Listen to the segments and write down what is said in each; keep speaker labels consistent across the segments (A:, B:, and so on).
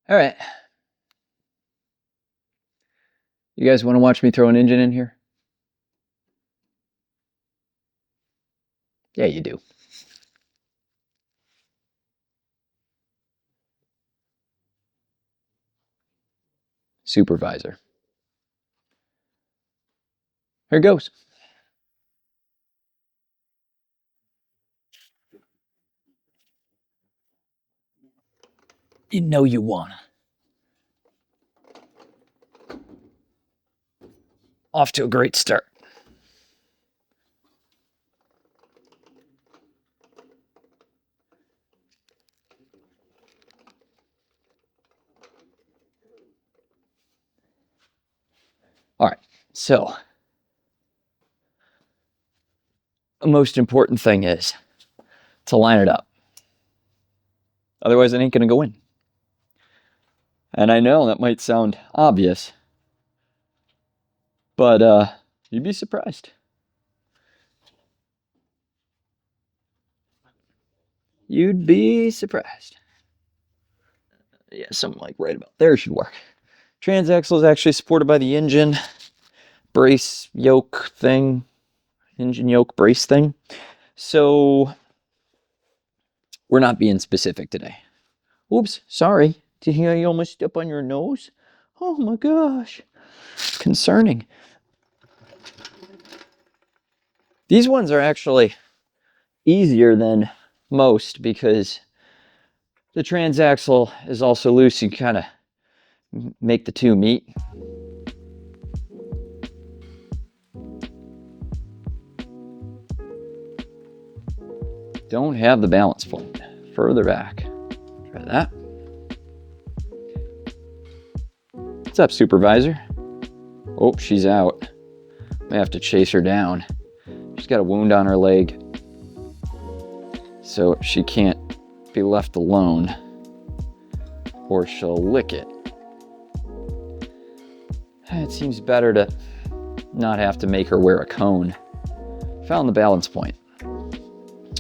A: All right. You guys want to watch me throw an engine in here? Yeah, you do. Supervisor. Here goes. You know you wanna. Off to a great start. All right, so the most important thing is to line it up. Otherwise, it ain't gonna go in. And I know that might sound obvious, but you'd be surprised. You'd be surprised. Yeah, something like right about there should work. Transaxle is actually supported by the engine brace yoke thing, engine yoke brace thing. So we're not being specific today. Oops, sorry. Did you almost step on your nose? Oh my gosh. Concerning. These ones are actually easier than most because the transaxle is also loose. You kind of make the two meet. Don't have the balance point. Further back. Try that. What's up, supervisor? Oh, she's out. May have to chase her down. She's got a wound on her leg, so she can't be left alone, or she'll lick it. It seems better to not have to make her wear a cone. Found the balance point. All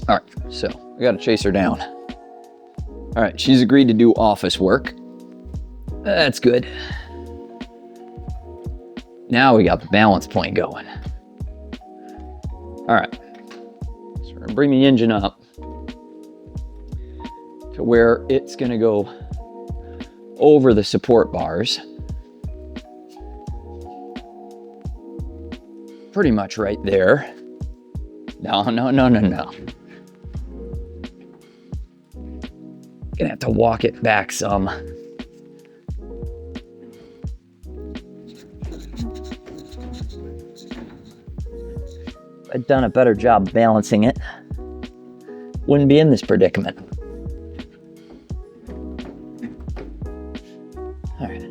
A: right, so we got to chase her down. All right, she's agreed to do office work. That's good. Now we got the balance point going. All right, so we're gonna bring the engine up to where it's gonna go over the support bars. Pretty much right there. No. Gonna have to walk it back some. If I'd done a better job balancing it, wouldn't be in this predicament. All right.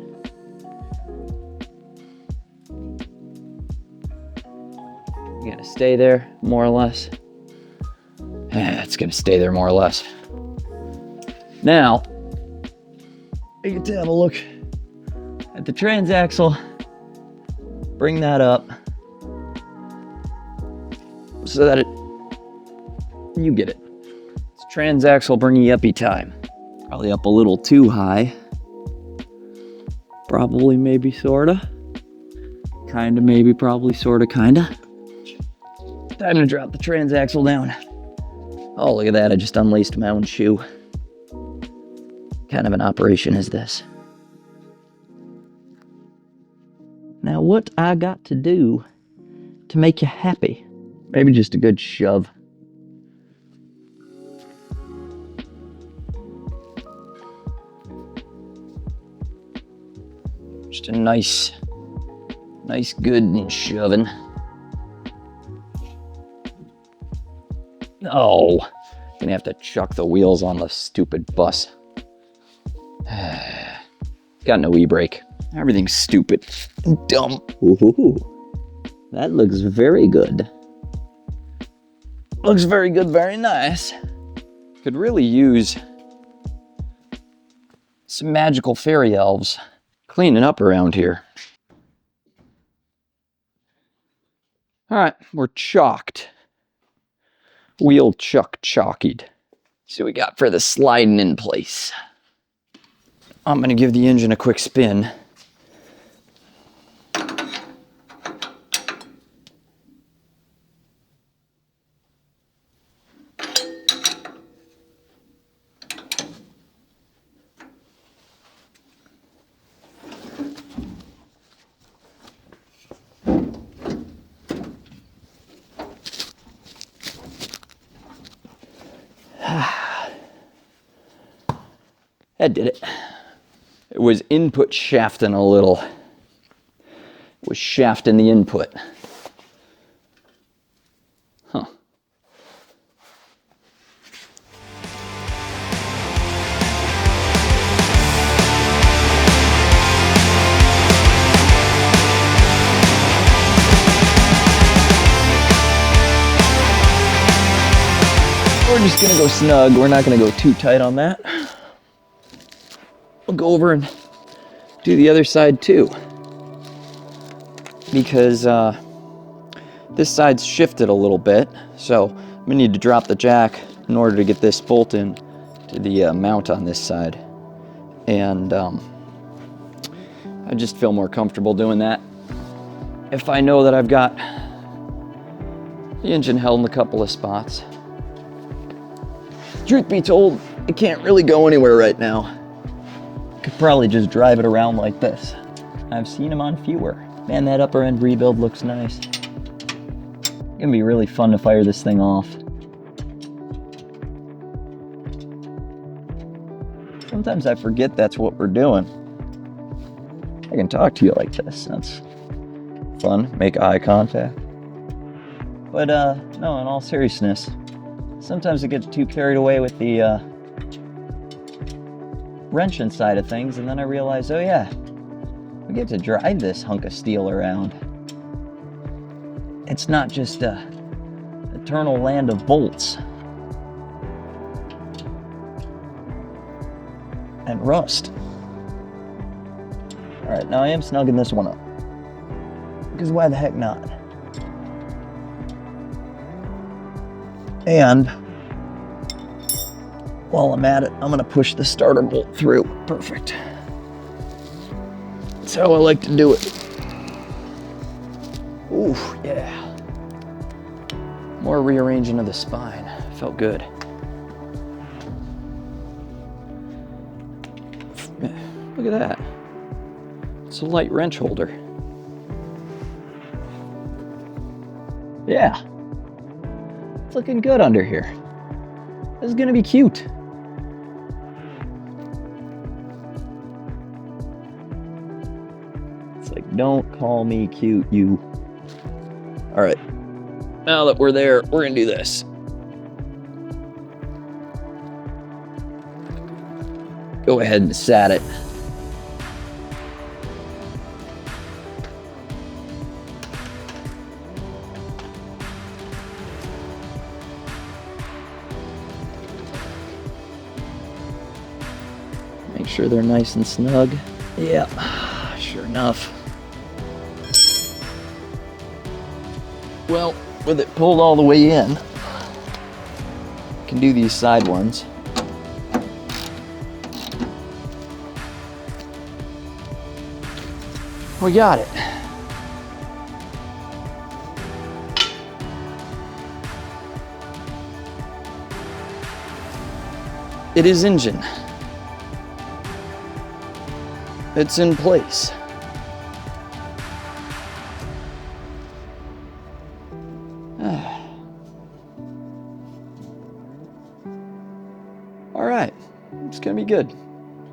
A: You gonna stay there, more or less? It's gonna stay there, more or less. Now, I get to have a look at the transaxle, bring that up, so that you get it. It's transaxle bringing uppy time. Probably up a little too high. Probably, maybe, sorta. Kinda, maybe, probably, sorta, kinda. Time to drop the transaxle down. Oh, look at that, I just unlaced my own shoe. What kind of an operation is this? Now, what I got to do to make you happy? Maybe just a good shove. Just a nice good and shoving. Oh, gonna have to chuck the wheels on the stupid bus. Got no e-brake. Everything's stupid and dumb. Ooh, that looks very good. Looks very good, very nice. Could really use some magical fairy elves cleaning up around here. All right, we're chalked. Wheel chalkied. See what we got for the sliding in place. I'm going to give the engine a quick spin. That did it. It was input shafting a little. It was shafting the input. Huh. We're just gonna go snug. We're not gonna go too tight on that. We'll go over and do the other side too, because this side's shifted a little bit, so I'm gonna need to drop the jack in order to get this bolt in to the mount on this side, and I just feel more comfortable doing that if I know that I've got the engine held in a couple of spots. Truth be told, it can't really go anywhere right now. Could probably just drive it around like this. I've seen them on fewer. Man, that upper end rebuild looks nice. It's gonna be really fun to fire this thing off. Sometimes I forget that's what we're doing. I can talk to you like this. That's fun. Make eye contact. But no, in all seriousness, sometimes I get too carried away with the wrenching side of things, and then I realize, oh yeah, we get to drive this hunk of steel around. It's not just a eternal land of bolts and rust. All right, now I am snugging this one up, because why the heck not? And while I'm at it, I'm gonna push the starter bolt through. Perfect. That's how I like to do it. Ooh, yeah. More rearranging of the spine. Felt good. Look at that. It's a light wrench holder. Yeah. It's looking good under here. This is gonna be cute. It's like, don't call me cute, you. All right, now that we're there, we're gonna do this. Go ahead and sat it. Make sure they're nice and snug. Yeah, sure enough. Well, with it pulled all the way in, can do these side ones. We got it. It is engine. It's in place. All right, it's gonna be good.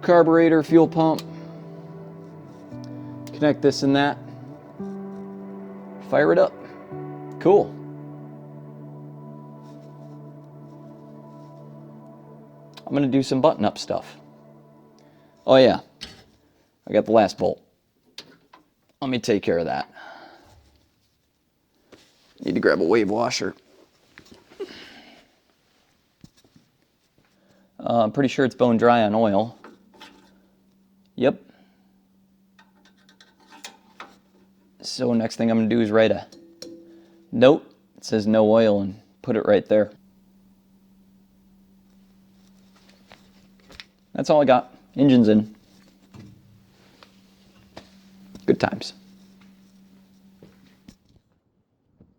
A: Carburetor, fuel pump. Connect this and that. Fire it up. Cool. I'm gonna do some button-up stuff. Oh yeah, I got the last bolt. Let me take care of that. Need to grab a wave washer. I'm pretty sure it's bone dry on oil. Yep. So next thing I'm gonna do is write a note. It says no oil and put it right there. That's all I got. Engine's in. Good times.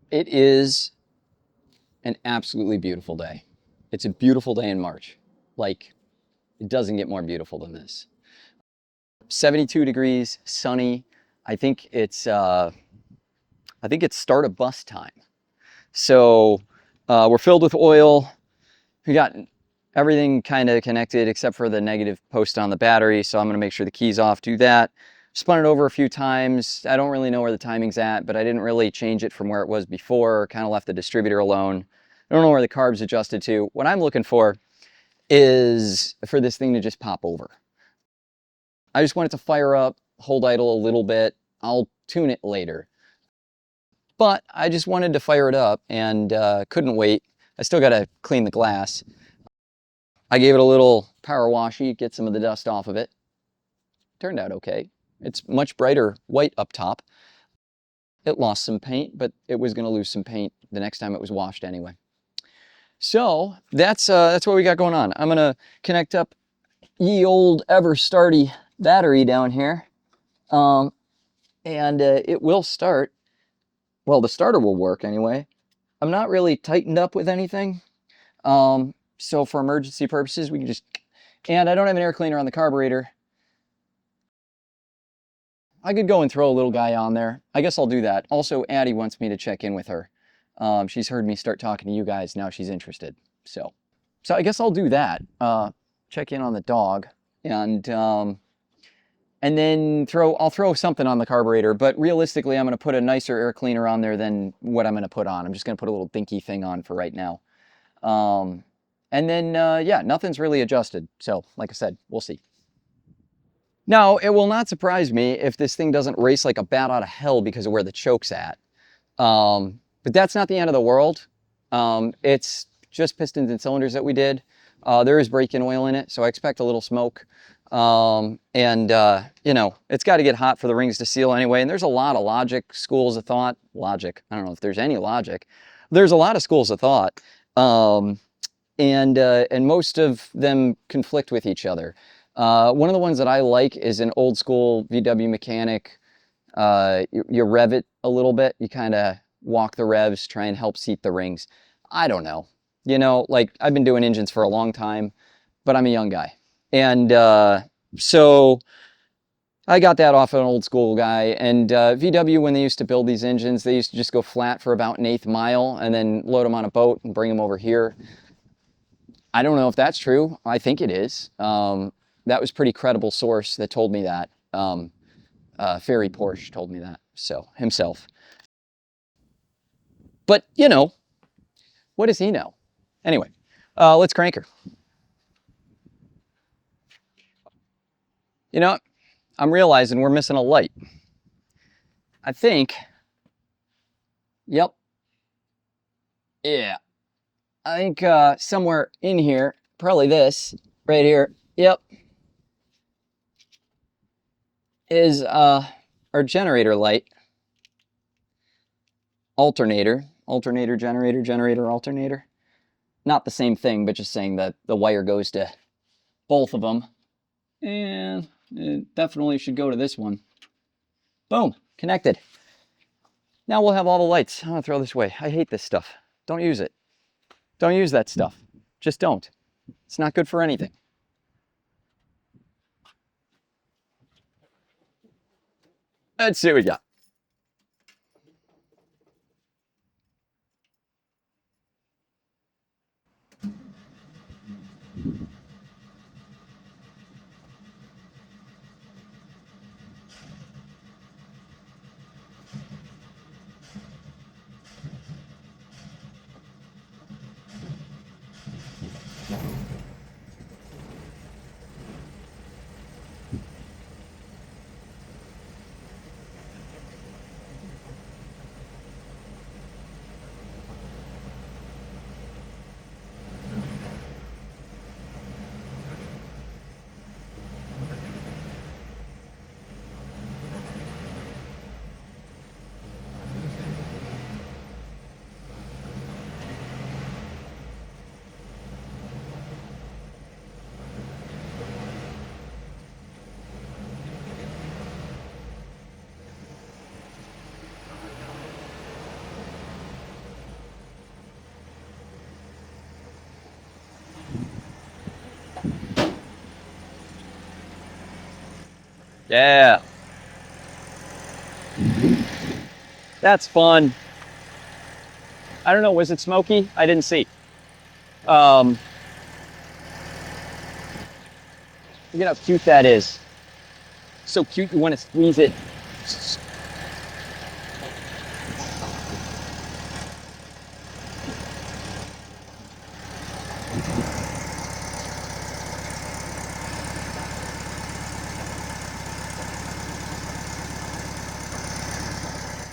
A: It is an absolutely beautiful day. It's a beautiful day in March. Like, it doesn't get more beautiful than this. 72 degrees, sunny. I think it's start of bus time. So we're filled with oil. We got everything kind of connected except for the negative post on the battery. So I'm going to make sure the key's off, do that. Spun it over a few times. I don't really know where the timing's at, but I didn't really change it from where it was before. Kind of left the distributor alone. I don't know where the carb's adjusted to. What I'm looking for is for this thing to just pop over. I just want it to fire up, hold idle a little bit. I'll tune it later. But I just wanted to fire it up and couldn't wait. I still got to clean the glass. I gave it a little power washy, get some of the dust off of it. Turned out okay. It's much brighter white up top. It lost some paint, but it was going to lose some paint the next time it was washed anyway. So that's what we got going on. I'm going to connect up ye old ever starty battery down here. And it will start. Well, the starter will work anyway. I'm not really tightened up with anything. So for emergency purposes, we can just, and I don't have an air cleaner on the carburetor. I could go and throw a little guy on there. I guess I'll do that. Also, Addie wants me to check in with her. She's heard me start talking to you guys. Now she's interested. So I guess I'll do that. Check in on the dog and then I'll throw something on the carburetor, but realistically, I'm going to put a nicer air cleaner on there than what I'm going to put on. I'm just going to put a little dinky thing on for right now. And then, yeah, nothing's really adjusted. So, like I said, we'll see. Now, it will not surprise me if this thing doesn't race like a bat out of hell because of where the choke's at. But that's not the end of the world. It's just pistons and cylinders that we did. There is brake-in oil in it, so I expect a little smoke. You know, it's got to get hot for the rings to seal anyway. And there's a lot of logic, schools of thought. Logic. I don't know if there's any logic. There's a lot of schools of thought. And most of them conflict with each other. One of the ones that I like is an old school VW mechanic. You rev it a little bit. You kind of walk the revs, try and help seat the rings. I don't know. You know, like I've been doing engines for a long time, but I'm a young guy. And so I got that off an old school guy. And VW, when they used to build these engines, they used to just go flat for about an eighth mile and then load them on a boat and bring them over here. I don't know if that's true. I think it is. That was a pretty credible source that told me that. Ferry Porsche told me that, so himself. But, you know, what does he know? Anyway, let's crank her. You know, I'm realizing we're missing a light. I think, yep, yeah. I think somewhere in here, probably this, right here, yep, is our generator light. Alternator, generator, alternator. Not the same thing, but just saying that the wire goes to both of them. And it definitely should go to this one. Boom, connected. Now we'll have all the lights. I'm gonna throw this away. I hate this stuff. Don't use it. Don't use that stuff. Just don't. It's not good for anything. Let's see what we got. Yeah. That's fun. I don't know, was it smoky? I didn't see. Look at how cute that is. So cute, you want to squeeze it.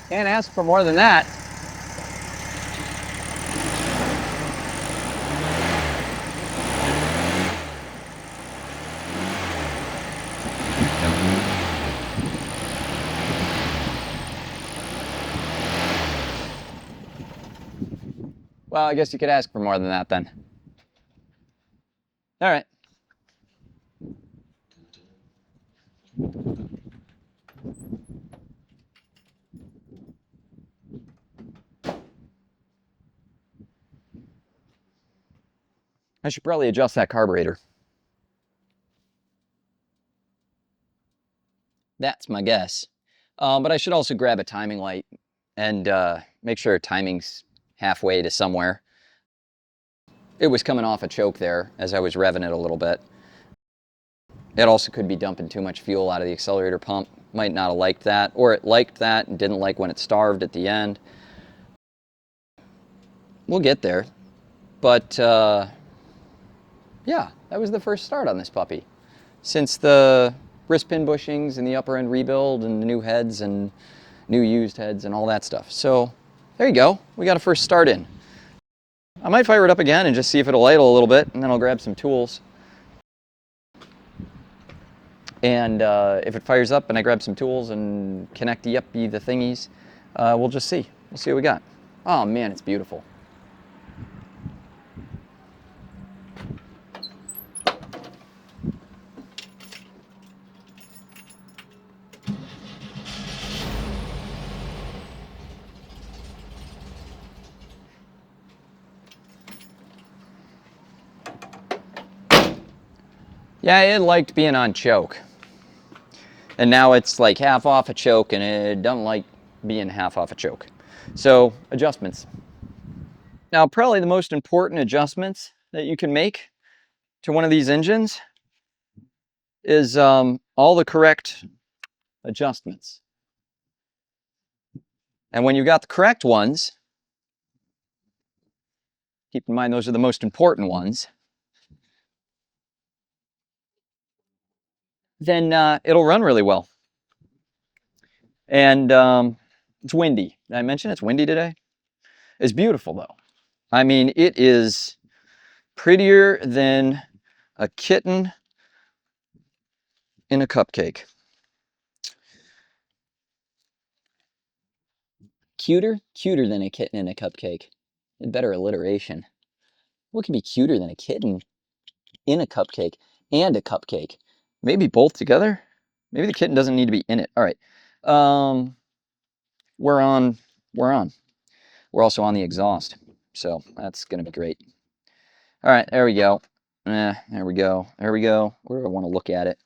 A: Can't ask for more than that. Well, I guess you could ask for more than that then. All right. I should probably adjust that carburetor. That's my guess. But I should also grab a timing light and make sure timing's halfway to somewhere. It was coming off a choke there as I was revving it a little bit. It also could be dumping too much fuel out of the accelerator pump. Might not have liked that, or it liked that and didn't like when it starved at the end. We'll get there. But yeah, that was the first start on this puppy. Since the wrist pin bushings and the upper end rebuild and the new heads and new used heads and all that stuff. So there you go. We got a first start in. I might fire it up again and just see if it'll idle a little bit, and then I'll grab some tools. And if it fires up and I grab some tools and connect the thingies, we'll just see. We'll see what we got. Oh man, it's beautiful. Yeah, it liked being on choke. And now it's like half off a choke, and it doesn't like being half off a choke. So, adjustments. Now, probably the most important adjustments that you can make to one of these engines is all the correct adjustments. And when you got the correct ones, keep in mind those are the most important ones, then it'll run really well. And it's windy. Did I mention it's windy today? It's beautiful though. I mean, it is prettier than a kitten in a cupcake. Cuter? Cuter than a kitten in a cupcake. Better alliteration. What can be cuter than a kitten in a cupcake and a cupcake? Maybe both together? Maybe the kitten doesn't need to be in it. All right. We're on. We're also on the exhaust. So that's going to be great. All right, there we go. There we go. There we go. Where do I want to look at it?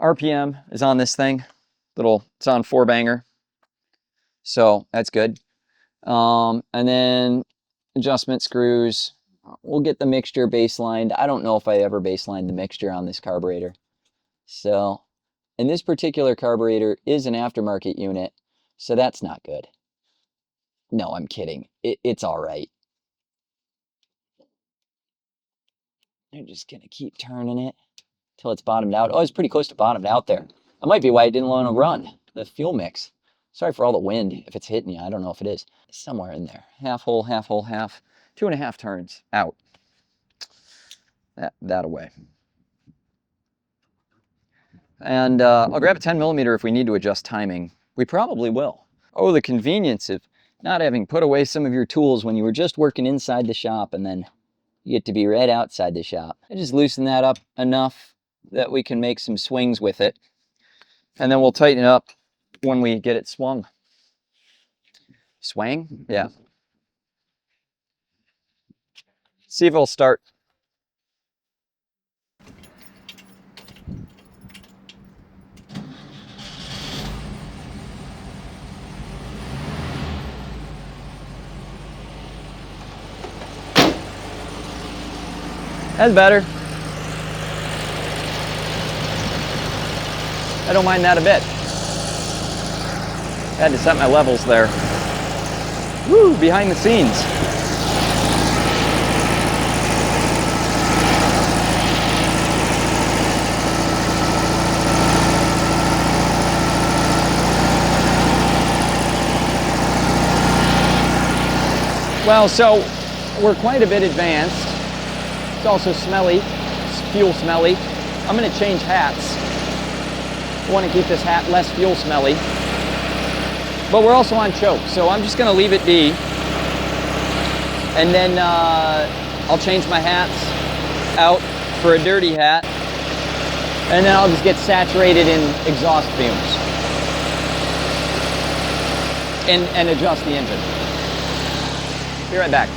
A: RPM is on this thing. It's on 4-banger. So that's good. And then adjustment screws. We'll get the mixture baselined. I don't know if I ever baselined the mixture on this carburetor. So, and this particular carburetor is an aftermarket unit, so that's not good. No, I'm kidding. It's all right. I'm just gonna keep turning it till it's bottomed out. Oh, it's pretty close to bottomed out there. That might be why it didn't want to run, the fuel mix. Sorry for all the wind, if it's hitting you. I don't know if it is. It's somewhere in there. Half hole, half hole, half. 2.5 turns out. That away. And I'll grab a 10mm if we need to adjust timing. We probably will. Oh, the convenience of not having put away some of your tools when you were just working inside the shop, and then you get to be right outside the shop. I just loosen that up enough that we can make some swings with it. And then we'll tighten it up when we get it swung. Swang? Yeah. See if it'll start. That's better. I don't mind that a bit. I had to set my levels there. Woo, behind the scenes. Well, so we're quite a bit advanced. It's also smelly, it's fuel smelly. I'm gonna change hats. I wanna keep this hat less fuel smelly. But we're also on choke, so I'm just gonna leave it be. And then I'll change my hats out for a dirty hat. And then I'll just get saturated in exhaust fumes. And adjust the engine. Be right back.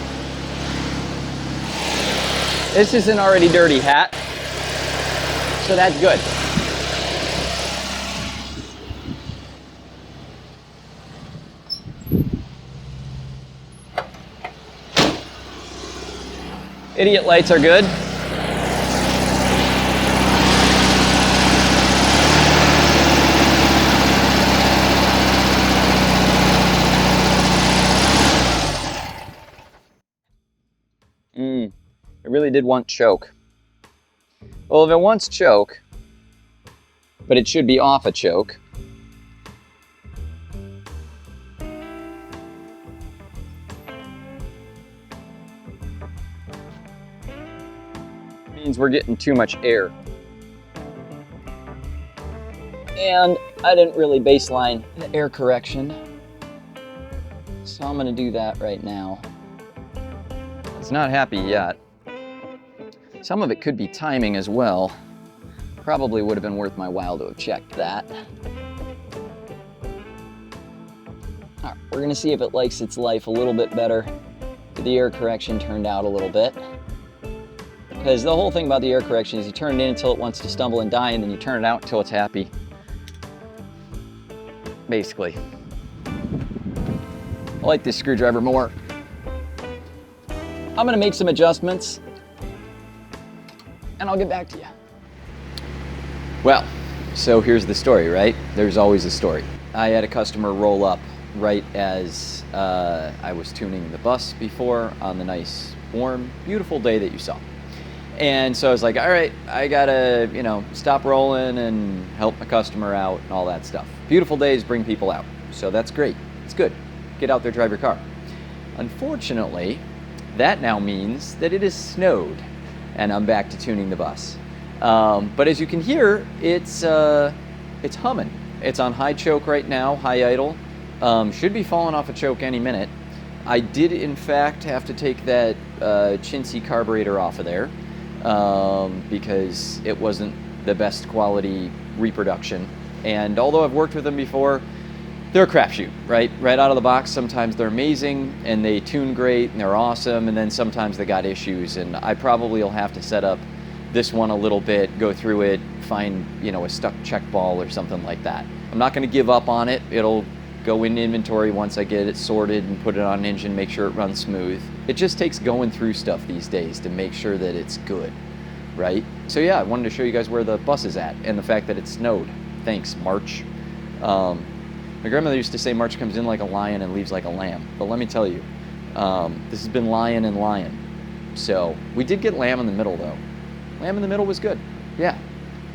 A: This is an already dirty hat, so that's good. Idiot lights are good. It really did want choke. Well, if it wants choke, but it should be off a choke. Means we're getting too much air. And I didn't really baseline the air correction, so I'm gonna do that right now. It's not happy yet. Some of it could be timing as well. Probably would have been worth my while to have checked that. All right, we're gonna see if it likes its life a little bit better. The air correction turned out a little bit. Because the whole thing about the air correction is you turn it in until it wants to stumble and die, and then you turn it out until it's happy. Basically. I like this screwdriver more. I'm gonna make some adjustments, and I'll get back to you. Well, so here's the story, right? There's always a story. I had a customer roll up right as I was tuning the bus before on the nice, warm, beautiful day that you saw. And so I was like, all right, I gotta, stop rolling and help my customer out and all that stuff. Beautiful days bring people out. So that's great. It's good. Get out there, drive your car. Unfortunately, that now means that it is snowed and I'm back to tuning the bus. But as you can hear, it's humming. It's on high choke right now, high idle. Should be falling off a choke any minute. I did in fact have to take that chintzy carburetor off of there because it wasn't the best quality reproduction. And although I've worked with them before, they're a crapshoot, right? Right out of the box, sometimes they're amazing and they tune great and they're awesome, and then sometimes they got issues, and I probably will have to set up this one a little bit, go through it, find, a stuck check ball or something like that. I'm not gonna give up on it. It'll go in inventory once I get it sorted and put it on an engine, make sure it runs smooth. It just takes going through stuff these days to make sure that it's good, right? So yeah, I wanted to show you guys where the bus is at and the fact that it snowed. Thanks, March. My grandmother used to say March comes in like a lion and leaves like a lamb. But let me tell you, this has been lion and lion. So we did get lamb in the middle though. Lamb in the middle was good. Yeah.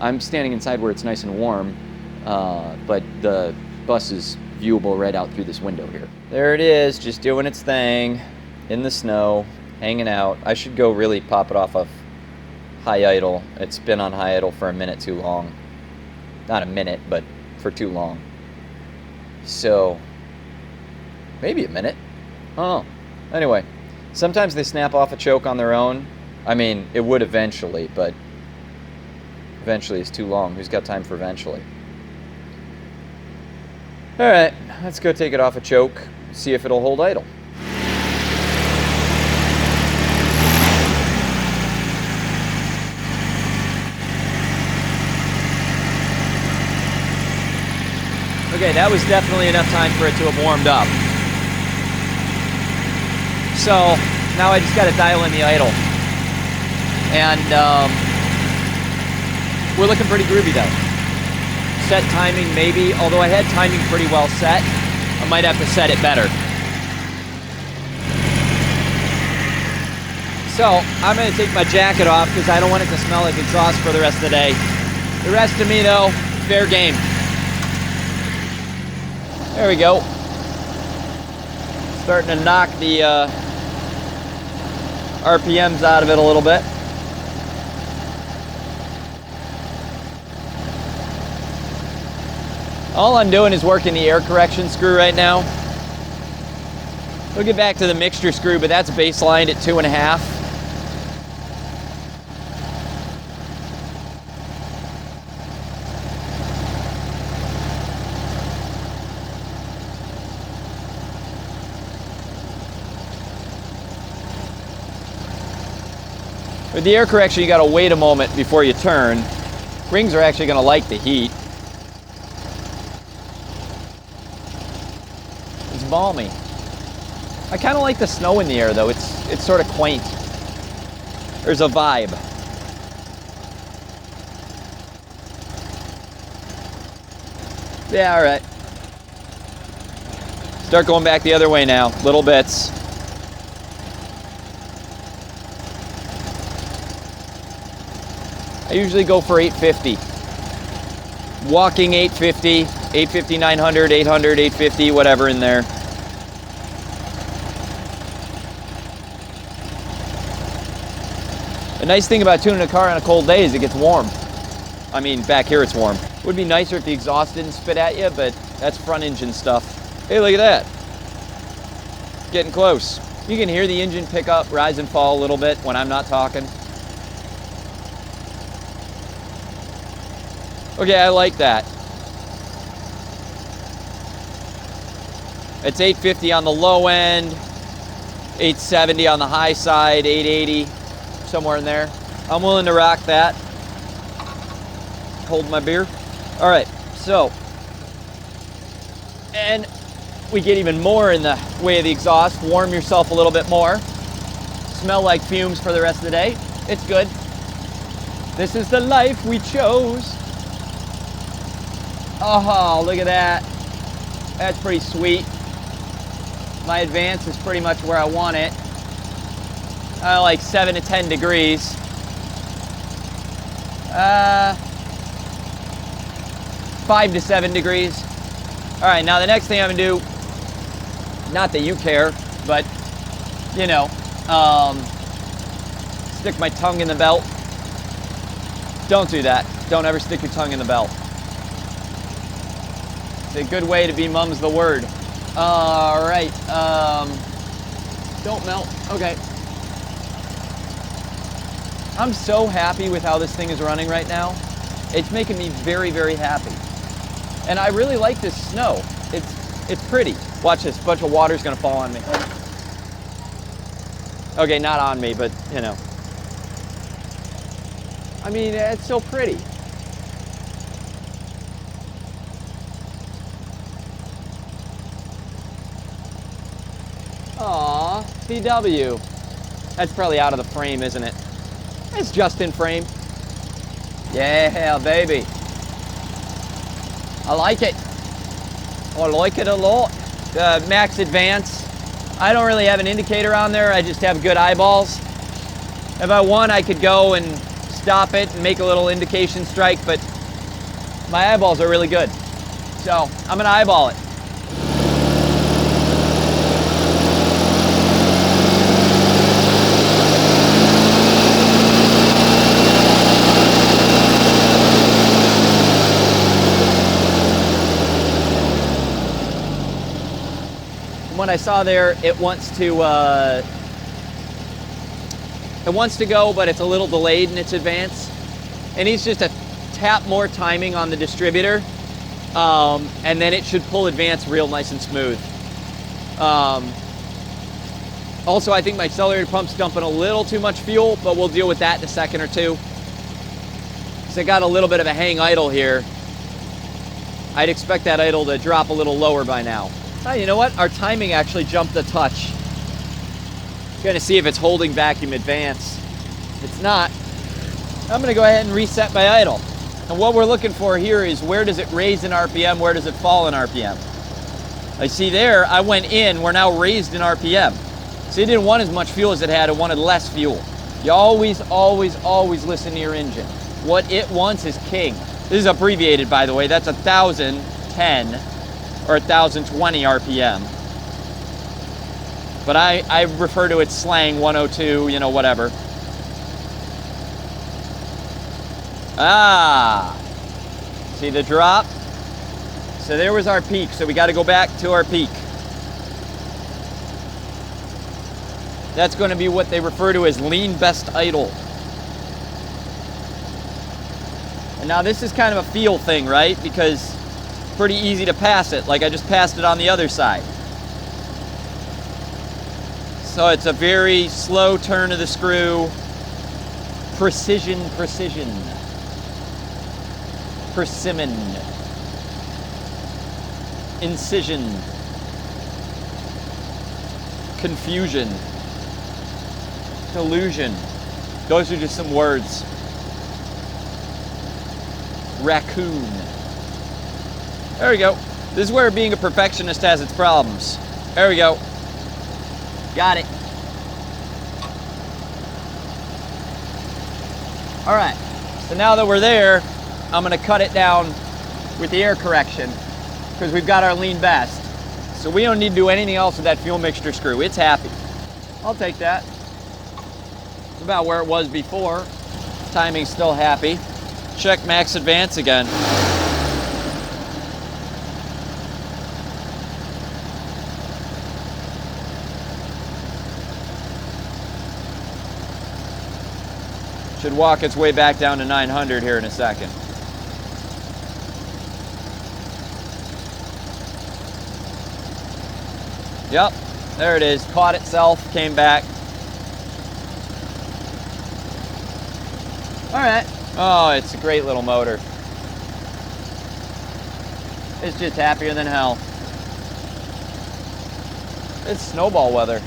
A: I'm standing inside where it's nice and warm, but the bus is viewable right out through this window here. There it is, just doing its thing in the snow, hanging out. I should go really pop it off of high idle. It's been on high idle for a minute too long. Not a minute, but for too long. So, maybe a minute. Oh, anyway, sometimes they snap off a choke on their own. I mean, it would eventually, but eventually is too long. Who's got time for eventually? All right, let's go take it off a choke, see if it'll hold idle. Okay, that was definitely enough time for it to have warmed up. So now I just got to dial in the idle. And we're looking pretty groovy though. Set timing maybe, although I had timing pretty well set. I might have to set it better. So I'm gonna take my jacket off because I don't want it to smell like exhaust for the rest of the day. The rest of me though, fair game. There we go. Starting to knock the RPMs out of it a little bit. All I'm doing is working the air correction screw right now. We'll get back to the mixture screw, but that's baselined at 2.5. With the air correction, you gotta wait a moment before you turn. Rings are actually gonna like the heat. It's balmy. I kind of like the snow in the air though. It's sort of quaint. There's a vibe. Yeah, all right. Start going back the other way now, little bits. I usually go for 850. Walking 850, 850, 900, 800, 850, whatever in there. The nice thing about tuning a car on a cold day is it gets warm. I mean, back here it's warm. Would be nicer if the exhaust didn't spit at you, but that's front engine stuff. Hey, look at that. Getting close. You can hear the engine pick up, rise and fall a little bit when I'm not talking. Okay, I like that. It's 850 on the low end, 870 on the high side, 880, somewhere in there. I'm willing to rock that. Hold my beer. All right, so, and we get even more in the way of the exhaust. Warm yourself a little bit more. Smell like fumes for the rest of the day. It's good. This is the life we chose. Oh, look at that. That's pretty sweet. My advance is pretty much where I want it. Like 7 to 10 degrees. 5 to 7 degrees. All right, now the next thing I'm gonna do, not that you care, but you know, stick my tongue in the belt. Don't do that. Don't ever stick your tongue in the belt. It's a good way to be mum's the word. All right, don't melt, okay. I'm so happy with how this thing is running right now. It's making me very, very happy. And I really like this snow. It's pretty. Watch this, a bunch of water's gonna fall on me. Okay, not on me, but you know. I mean, it's so pretty. Aw, PW. That's probably out of the frame, isn't it? It's just in frame. Yeah, baby. I like it. I like it a lot. Max Advance. I don't really have an indicator on there. I just have good eyeballs. If I want, I could go and stop it and make a little indication strike, but my eyeballs are really good. So I'm gonna eyeball it. What I saw there, it wants to go, but it's a little delayed in its advance. It needs just a tap more timing on the distributor, and then it should pull advance real nice and smooth. Also, I think my accelerator pump's dumping a little too much fuel, but we'll deal with that in a second or two. So I got a little bit of a hang idle here. I'd expect that idle to drop a little lower by now. Oh, you know what? Our timing actually jumped a touch. Gonna see if it's holding vacuum advance. If it's not, I'm going to go ahead and reset my idle. And what we're looking for here is where does it raise in RPM, where does it fall in RPM. I see there, I went in, we're now raised in RPM. So it didn't want as much fuel as it had, it wanted less fuel. You always, always, always listen to your engine. What it wants is king. This is abbreviated, by the way. That's 1,010 or 1,020 RPM. But I refer to it slang 102, you know, whatever. Ah, see the drop? So there was our peak, so we got to go back to our peak. That's going to be what they refer to as lean best idle. And now this is kind of a feel thing, right? Because it's pretty easy to pass it, like I just passed it on the other side. So it's a very slow turn of the screw. Precision, precision. Persimmon. Incision. Confusion. Delusion. Those are just some words. Raccoon. There we go. This is where being a perfectionist has its problems. There we go. Got it. All right. So now that we're there, I'm going to cut it down with the air correction because we've got our lean best. So we don't need to do anything else with that fuel mixture screw. It's happy. I'll take that. It's about where it was before. Timing's still happy. Check max advance again. Should walk its way back down to 900 here in a second. Yep, there it is. Caught itself, came back. All right. Oh, it's a great little motor. It's just happier than hell. It's snowball weather.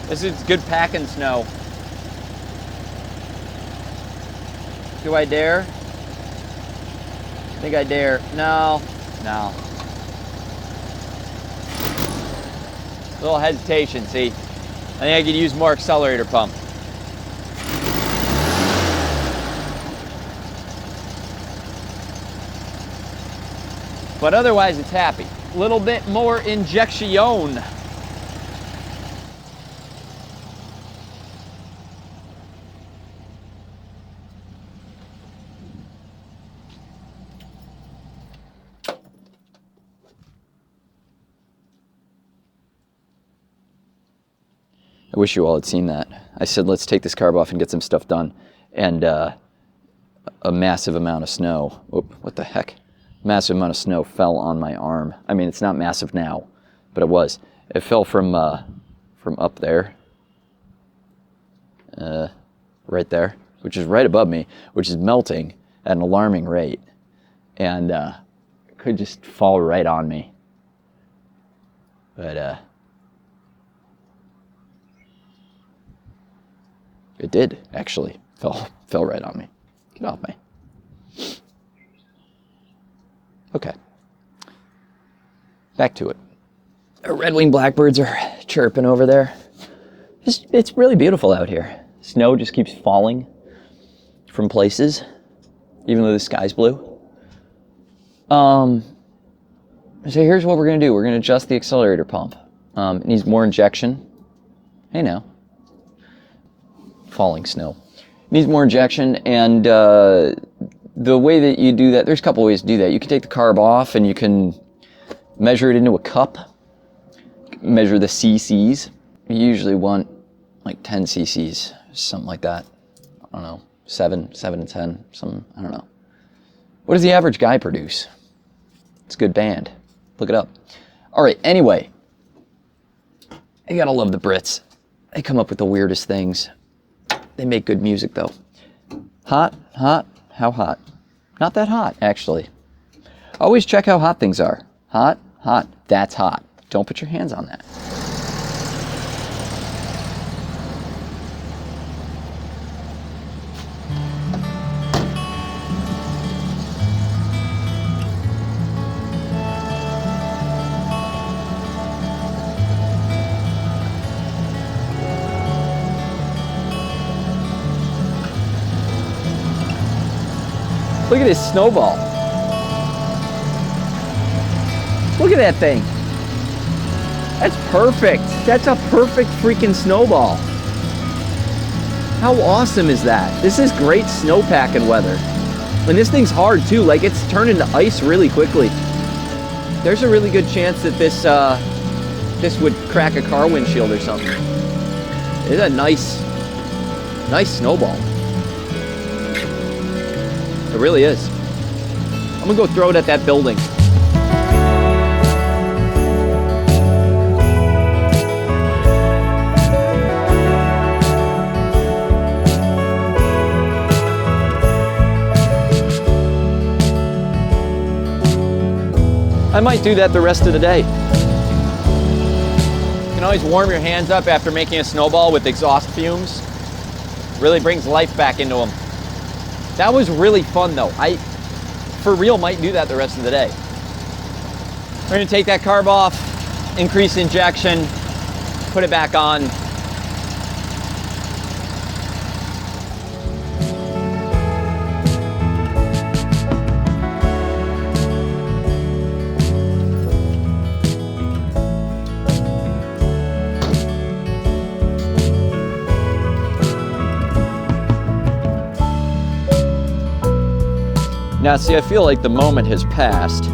A: This is good packing snow. Do I dare? I think I dare. No, no. A little hesitation, see? I think I could use more accelerator pump. But otherwise it's happy. A little bit more injection. I wish you all had seen that. I said, let's take this carb off and get some stuff done. And a massive amount of snow. Oop, what the heck? Massive amount of snow fell on my arm. I mean, it's not massive now, but it was. It fell from up there, right there, which is right above me, which is melting at an alarming rate, and it could just fall right on me. But it did actually fell right on me. Get off me. Okay, back to it. Our red-winged blackbirds are chirping over there. It's really beautiful out here. Snow just keeps falling from places, even though the sky's blue. So here's what we're gonna do. We're gonna adjust the accelerator pump. It needs more injection. Hey now. Falling snow. It needs more injection, and the way that you do that, there's a couple ways to do that. You can take the carb off and you can measure it into a cup, measure the cc's. You usually want like 10 cc's, something like that. I don't know, 7 to 10, something, I don't know. What does the average guy produce? It's a good band. Look it up. All right, anyway, you gotta love the Brits. They come up with the weirdest things. They make good music though. Hot, hot. How hot? Not that hot, actually. Always check how hot things are. Hot, hot, that's hot. Don't put your hands on that. Look at this snowball. Look at that thing. That's perfect. That's a perfect freaking snowball. How awesome is that? This is great snowpacking weather. And this thing's hard too, like it's turned into ice really quickly. There's a really good chance that this would crack a car windshield or something. It's a nice snowball. It really is. I'm gonna go throw it at that building. I might do that the rest of the day. You can always warm your hands up after making a snowball with exhaust fumes. Really brings life back into them. That was really fun though. I, for real, might do that the rest of the day. We're gonna take that carb off, increase injection, put it back on. Now, see, I feel like the moment has passed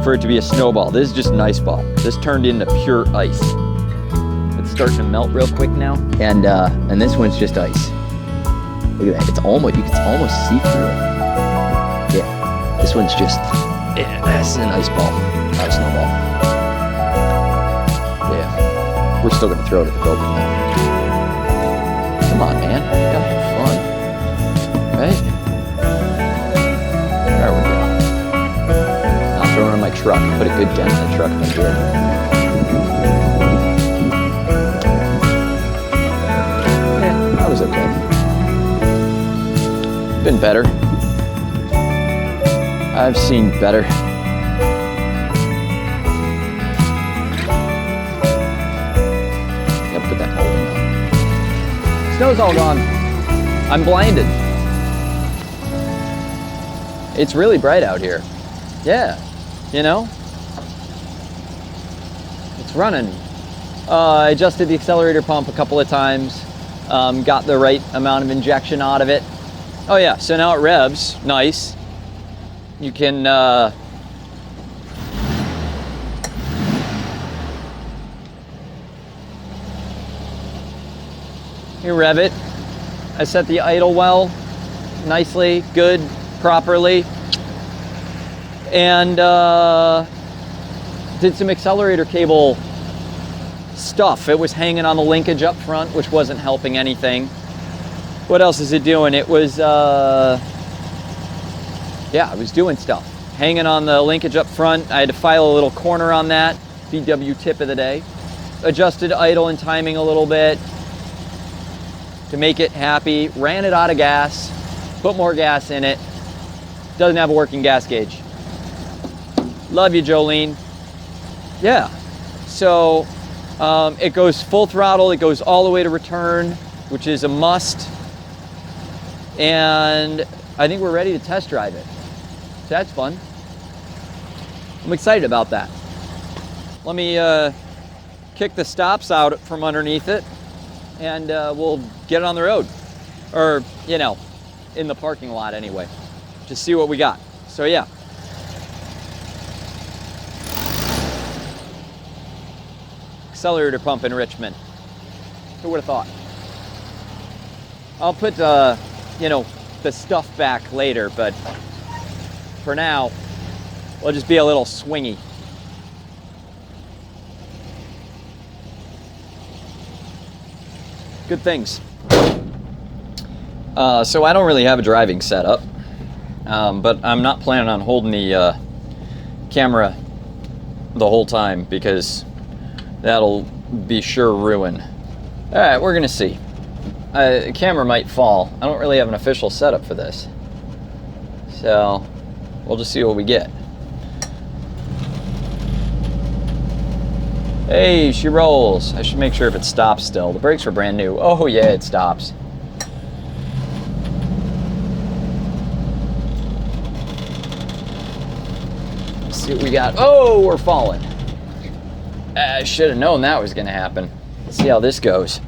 A: for it to be a snowball. This is just an ice ball. This turned into pure ice. It's starting to melt real quick now, and this one's just ice. Look at that. It's almost, you can almost see through it. Yeah, this one's just, yeah, that's an ice ball, not a snowball. Yeah, we're still gonna throw it at the building now. Come on, man, you gotta have fun, right? There we go. I'll throw it in my truck and put a good dent in the truck if I did. Yeah, that was okay. Been better. I've seen better. Gotta put that molding on. Snow's all gone. I'm blinded. It's really bright out here. Yeah, you know? It's running. I adjusted the accelerator pump a couple of times, got the right amount of injection out of it. Oh yeah, so now it revs, nice. You can, you rev it. I set the idle well, nicely, good. Properly, and did some accelerator cable stuff. It was hanging on the linkage up front, which wasn't helping anything. What else is it doing? It was yeah, it was doing stuff, hanging on the linkage up front. I had to file a little corner on that. VW tip of the day. Adjusted idle and timing a little bit to make it happy. Ran it out of gas, put more gas in it. Doesn't have a working gas gauge. Love you, Jolene. Yeah, so it goes full throttle. It goes all the way to return, which is a must. And I think we're ready to test drive it. So that's fun. I'm excited about that. Let me kick the stops out from underneath it, and we'll get it on the road. Or, you know, in the parking lot anyway. Just see what we got. So yeah. Accelerator pump enrichment. Who would have thought? I'll put you know, the stuff back later, but for now, we'll just be a little swingy. Good things. So I don't really have a driving setup. But I'm not planning on holding the camera the whole time because that'll be sure ruin. All right, we're gonna see. The camera might fall. I don't really have an official setup for this. So we'll just see what we get. Hey, she rolls. I should make sure if it stops still. The brakes are brand new. Oh yeah, it stops. see what we got. Oh, we're falling. I should have known that was going to happen. Let's see how this goes.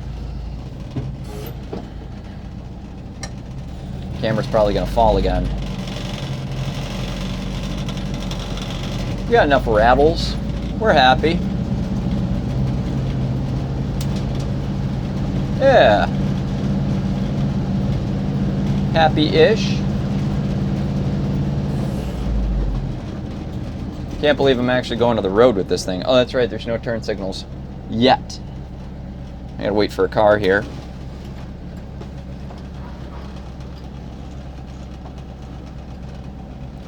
A: Camera's probably going to fall again. We got enough rattles. We're happy. Yeah. Happy-ish. Can't believe I'm actually going to the road with this thing. Oh, that's right. There's no turn signals yet. I gotta wait for a car here.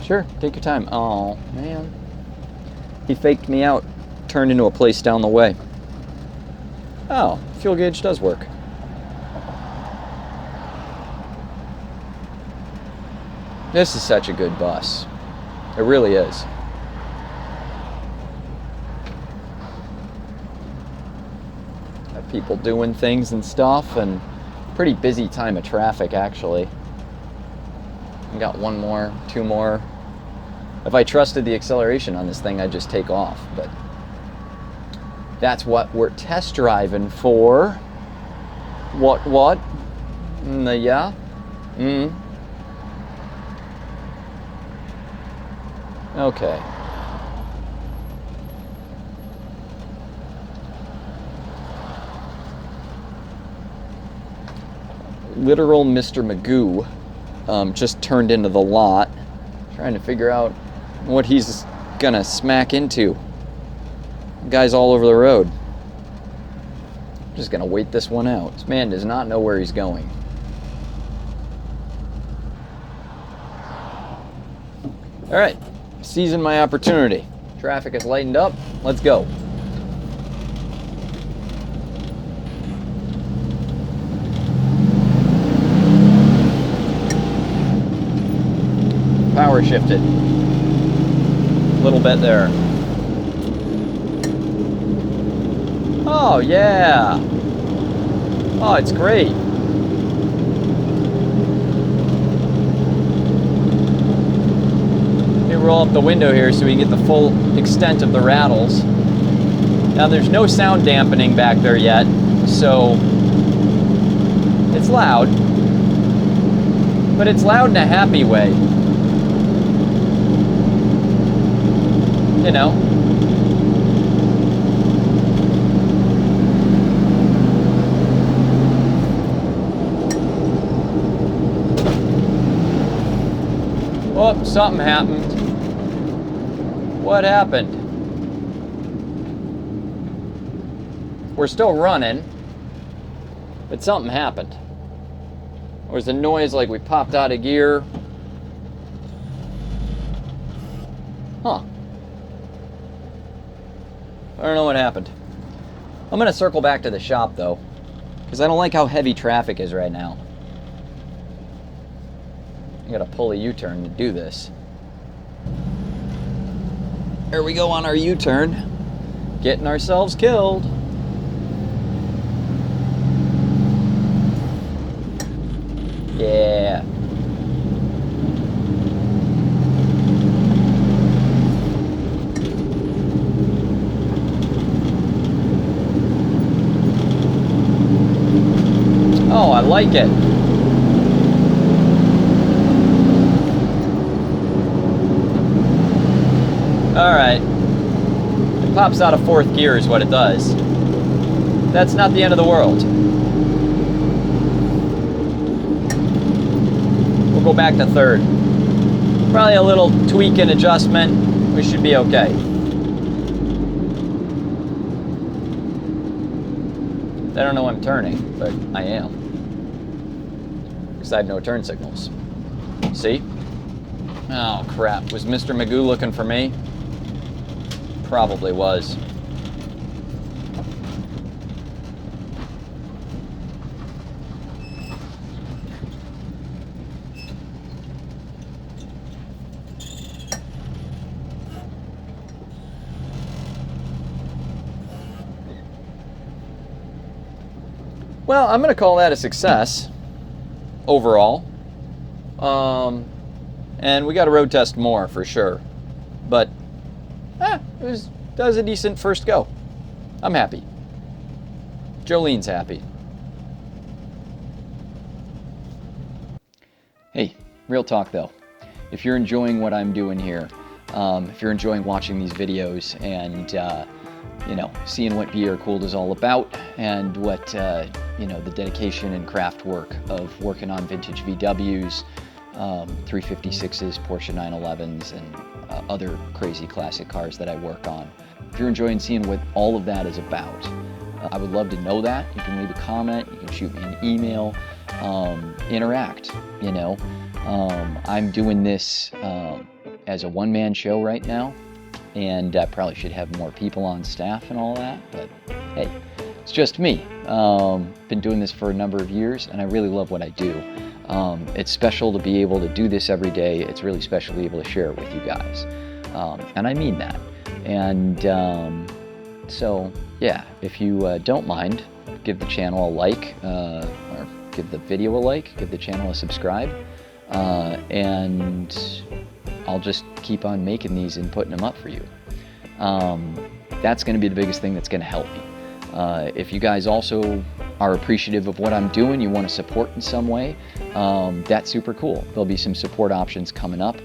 A: Sure, take your time. Oh, man. He faked me out, turned into a place down the way. Oh, fuel gauge does work. This is such a good bus. It really is. Have people doing things and stuff, and pretty busy time of traffic, actually. I got one more, two more. If I trusted the acceleration on this thing, I'd just take off, but that's what we're test driving for. What? Yeah? Okay. Literal Mr. Magoo just turned into the lot, trying to figure out what he's gonna smack into. Guys all over the road. I'm just gonna wait this one out. This man does not know where he's going. All right, seizing my opportunity. Traffic has lightened up. Let's go. Power shifted. A little bit there. Oh, yeah. Oh, it's great. Let me roll up the window here so we can get the full extent of the rattles. Now, there's no sound dampening back there yet, so it's loud. But it's loud in a happy way. You know. Oh, something happened. What happened? We're still running, but something happened. There was a noise like we popped out of gear. Huh. I don't know what happened. I'm going to circle back to the shop, though, because I don't like how heavy traffic is right now. I got to pull a U-turn to do this. There we go on our U-turn. Getting ourselves killed. Yeah. Oh, I like it. Alright. It pops out of fourth gear is what it does. That's not the end of the world. We'll go back to third. Probably a little tweak and adjustment. We should be okay. I don't know I'm turning, but I am. Because I have no turn signals. See? Oh, crap. Was Mr. Magoo looking for me? Probably was. Well, I'm going to call that a success overall. And we got to road test more for sure. But that was a decent first go. I'm happy. Jolene's happy. Hey, real talk though. If you're enjoying what I'm doing here, if you're enjoying watching these videos and you know, seeing what BR Cooled is all about and what you know, the dedication and craft work of working on vintage VWs, 356s, Porsche 911s, and other crazy classic cars that I work on. If you're enjoying seeing what all of that is about, I would love to know that. You can leave a comment, you can shoot me an email, interact, you know. I'm doing this as a one-man show right now, and I probably should have more people on staff and all that, but hey, it's just me. Been doing this for a number of years, and I really love what I do. It's special to be able to do this every day. It's really special to be able to share it with you guys, and I mean that. And so, yeah, if you don't mind, give the channel a like, or give the video a like, give the channel a subscribe, and I'll just keep on making these and putting them up for you. That's going to be the biggest thing that's going to help me. If you guys also are appreciative of what I'm doing, you want to support in some way, that's super cool. There'll be some support options coming up.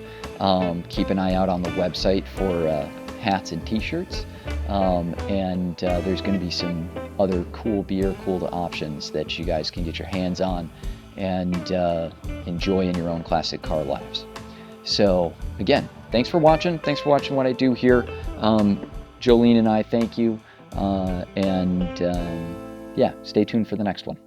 A: Keep an eye out on the website for hats and t-shirts, and there's going to be some other cool BR Cooled options that you guys can get your hands on and enjoy in your own classic car lives. So again, thanks for watching. Thanks for watching what I do here. Jolene and I thank you, and yeah, stay tuned for the next one.